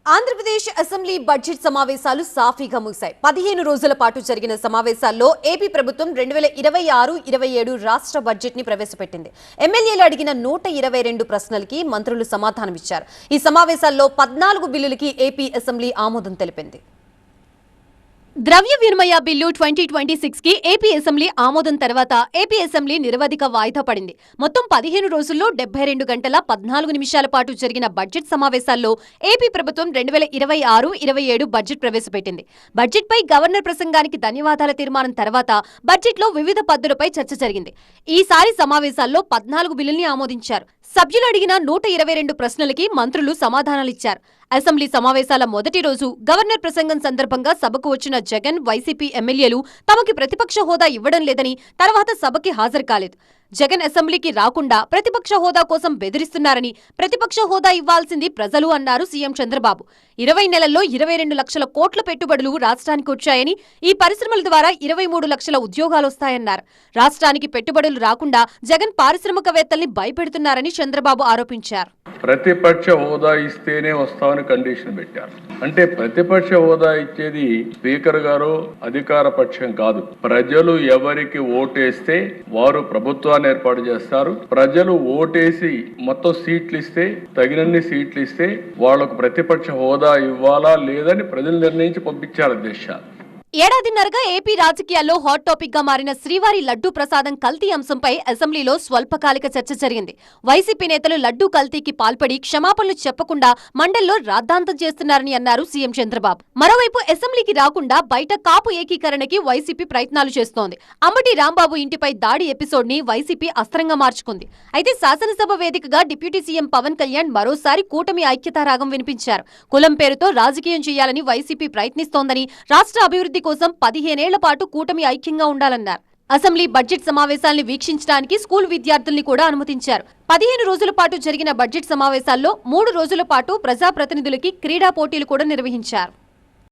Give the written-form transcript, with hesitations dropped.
Andhra Pradesh assembly budget సమావేశాలు సాఫీగా ముగిశాయి. 15 రోజుల పాటు జరిగిన సమావేశాల్లో ఏపీ ప్రభుత్వం 2026-27 రాష్ట్ర బడ్జెట్ ని ప్రవేశపెట్టింది. ఎమ్మెల్యేలు అడిగిన 122 ప్రశ్నలకి మంత్రులు సమాధానమిచ్చారు. ఈ సమావేశాల్లో 14 బిల్లులకి ఏపీ అసెంబ్లీ ఆమోదం తెలిపింది. ద్రవ్య వినిమయ బిల్లు 2026 కి ఏపీ అసెంబ్లీ ఆమోదం తర్వాత ఏపీ అసెంబ్లీ నిరవధిక వాయిదా పడింది. మొత్తం 15 రోజుల్లో 72 గంటల 14 నిమిషాల పాటు జరిగిన బడ్జెట్ సమావేశాల్లో ఏపీ ప్రభుత్వం 2026-27 బడ్జెట్ ప్రవేశపెట్టింది. బడ్జెట్ పై గవర్నర్ ప్రసంగానికి ధన్యవాదాల తీర్మానం తర్వాత బడ్జెట్ లో వివిధ పద్దులపై చర్చ జరిగింది. ఈసారి సమావేశాల్లో 14 బిల్లుల్ని ఆమోదించారు. సభ్యులు అడిగిన 122 ప్రశ్నలకి మంత్రులు సమాధానాలిచ్చారు. అసెంబ్లీ సమావేశాల మొదటి రోజు గవర్నర్ ప్రసంగం సందర్భంగా సభకు వచ్చిన జగన్, వైసీపీ ఎమ్మెల్యేలు తమకి ప్రతిపక్ష హోదా ఇవ్వడం లేదని, తర్వాత సభకి హాజరు కాలేదు. జగన్ అసెంబ్లీకి రాకుండా ప్రతిపక్ష హోదా కోసం బెదిరిస్తున్నారని, ప్రతిపక్ష హోదా ఇవ్వాల్సింది ప్రజలు అన్నారు సీఎం చంద్రబాబు. 20 నెలల్లో 22 లక్షల కోట్ల పెట్టుబడులు రాష్ట్రానికి వచ్చాయని, ఈ పరిశ్రమల ద్వారా 23 లక్షల ఉద్యోగాలొస్తాయన్నారు. రాష్ట్రానికి పెట్టుబడులు రాకుండా జగన్ పారిశ్రామికవేత్తల్ని భయపెడుతున్నారని చంద్రబాబు ఆరోపించారు. ప్రతిపక్ష హోదా ఇస్తేనే వస్తామని కండిషన్ పెట్టారు. అంటే ప్రతిపక్ష హోదా ఇచ్చేది స్పీకర్ గారు, అధికార పక్షం కాదు. ప్రజలు ఎవరికి ఓటేస్తే వారు ప్రభుత్వాన్ని ఏర్పాటు చేస్తారు. ప్రజలు ఓటేసి మొత్తం సీట్లు ఇస్తే, తగినన్ని సీట్లు ఇస్తే వాళ్లకు ప్రతిపక్ష హోదా ఇవ్వాలా లేదని ప్రజలు నిర్ణయించి పంపించారు అధ్యక్ష. ఏడాదిన్నరగా ఏపీ రాజకీయాల్లో హాట్ టాపిక్ గా మారిన శ్రీవారి లడ్డూ ప్రసాదం కల్తీ అంశంపై అసెంబ్లీలో స్వల్పకాలిక చర్చ జరిగింది. వైసీపీ నేతలు లడ్డూ కల్తీకి పాల్పడి క్షమాపణలు చెప్పకుండా మండల్లో రాద్ధాంతం చేస్తున్నారని అన్నారు సీఎం చంద్రబాబు. మరోవైపు అసెంబ్లీకి రాకుండా బయట కాపు ఏకీకరణకి వైసీపీ ప్రయత్నాలు చేస్తోంది. అంబటి రాంబాబు ఇంటిపై దాడి ఎపిసోడ్ ని వైసీపీ అస్త్రంగా మార్చుకుంది. అయితే శాసనసభ వేదికగా డిప్యూటీ సీఎం పవన్ కళ్యాణ్ మరోసారి కూటమి ఐక్యతా రాగం వినిపించారు. కులం పేరుతో రాజకీయం చేయాలని వైసీపీ ప్రయత్నిస్తోందని, రాష్ట్ర అభివృద్ధి కోసం 15 ఏళ్ల పాటు కూటమి ఐక్యంగా ఉండాలన్నారు. అసెంబ్లీ బడ్జెట్ సమావేశాల్ని వీక్షించడానికి స్కూల్ విద్యార్థుల్ని కూడా అనుమతించారు. 15 రోజుల పాటు జరిగిన బడ్జెట్ సమావేశాల్లో 3 రోజుల పాటు ప్రజాప్రతినిధులకి క్రీడా పోటీలు కూడా నిర్వహించారు.